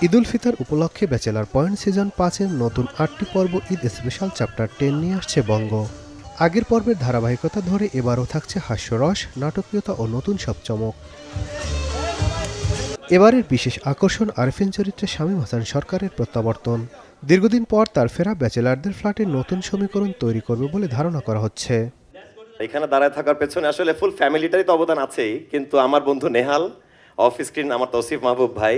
ঈদুল ফিতর উপলক্ষে bachelor point season ৫-এর নতুন ৮টি পর্ব ঈদ স্পেশাল চ্যাপ্টার ১০ নিয়ে আসছে বঙ্গ। আগের পর্বের ধারাবাহিকতা ধরে এবারও থাকছে হাস্যরস, নাটকীয়তা ও নতুন সব চমক। এবারের বিশেষ আকর্ষণ আরফিন চরিত্রে শামীম হাসান সরকারের প্রত্যাবর্তন। দীর্ঘদিন পর তার ফেরা ব্যাচেলারদের ফ্ল্যাটে নতুন সমীকরণ তৈরি করবে বলে ধারণা করা হচ্ছে। এখানে দাঁড়ায় থাকার পেছনে আসলে ফুল ফ্যামিলিটারই তো অবদান আছেই, কিন্তু আমার বন্ধু নেহাল, অফ স্ক্রিন আমার তৌসিফ মাহবুব ভাই,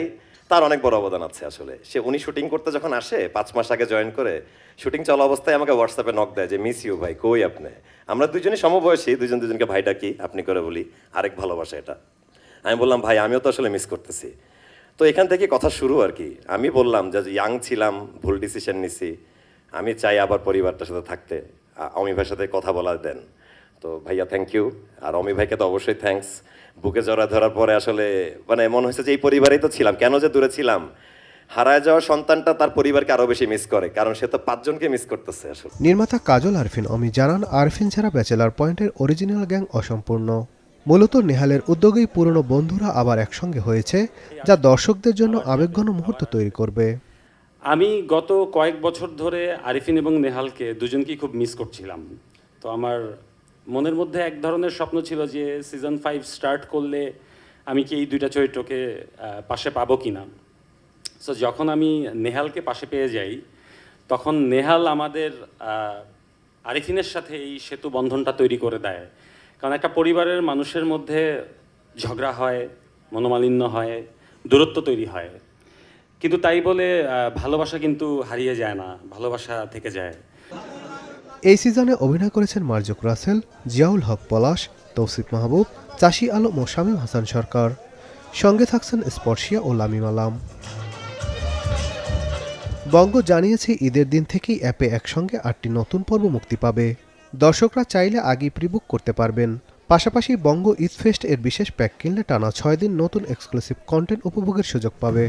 তার অনেক বড় অবদান আছে। আসলে উনি শুটিং করতে যখন আসে ৫ মাস আগে জয়েন করে, শুটিং চলা অবস্থায় আমাকে হোয়াটসঅ্যাপে নক দেয় যে মিস ইউ ভাই, কই আপনি? আমরা দুজনই সমবয়সী, দুজনকে ভাই ডাকি, আপনি করে বলি, আরেক ভালোবাসা এটা। আমি বললাম ভাই আমিও তো আসলে মিস করতেছি। তো এখান থেকে কথা শুরু আর কি। আমি বললাম যে ইয়াং ছিলাম, ভুল ডিসিশন নিছি, আমি চাই আবার পরিবারটার সাথে থাকতে, অমি ভাইয়ের সাথে কথা বলা দেন। তো ভাইয়া থ্যাংক ইউ, আর অমি ভাইকে তো অবশ্যই থ্যাঙ্কস। বুকে জড়া ধরার পরে আসলে মনে হয়েছে যে এই পরিবারেই তো ছিলাম, কেন যে দূরে ছিলাম। হারায় যাওয়া সন্তানটা তার পরিবারকে আরো বেশি মিস করে, কারণ সে তো ৫ জনকে মিস করতেছে আসলে। নির্মাতা কাজল আরফিন অমি জানান, আরফিন ছাড়া ব্যাচেলার পয়েন্টের অরিজিনাল গ্যাং অসম্পূর্ণ। মূলত নেহালের উদ্যোগেই পুরনো বন্ধুরা আবার একসঙ্গে হয়েছে, যা দর্শকদের জন্য আবেগঘন মুহূর্ত তৈরি করবে। আমি গত কয়েক বছর ধরে আরিফিন এবং নেহালকে দুজনকেই খুব মিস করছিলাম। তো আমার মনের মধ্যে এক ধরনের স্বপ্ন ছিল যে সিজন 5 স্টার্ট করলে আমি কি এই দুইটা চরিত্রকে পাশে পাবো কি না। সো যখন আমি নেহালকে পাশে পেয়ে যাই, তখন নেহাল আমাদের আরিফিনের সাথে এই সেতু বন্ধনটা তৈরি করে দেয়। কারণ একটা পরিবারের মানুষের মধ্যে ঝগড়া হয়, মনোমালিন্য হয়, দূরত্ব তৈরি হয়, কিন্তু তাই বলে ভালোবাসা কিন্তু হারিয়ে যায় না, ভালোবাসা থেকে যায়। এই সিজনে অভিনয় করেছেন মার্জুক রাসেল, জিয়াউল হক পলাশ, তৌসিফ মাহবুব, চাষী আলম ও শামীম হাসান সরকার। সঙ্গে থাকছেন স্পর্শিয়া ও লামিম আলাম। বঙ্গ জানিয়েছে ঈদের দিন থেকেই অ্যাপে একসঙ্গে ৮টি নতুন পর্ব মুক্তি পাবে। দর্শকরা চাইলে আগেই প্রিবুক করতে পারবেন। পাশাপাশি বঙ্গ ঈদ ফেস্ট এর বিশেষ প্যাক কিনলে টানা ৬ দিন নতুন এক্সক্লুসিভ কন্টেন্ট উপভোগের সুযোগ পাবে।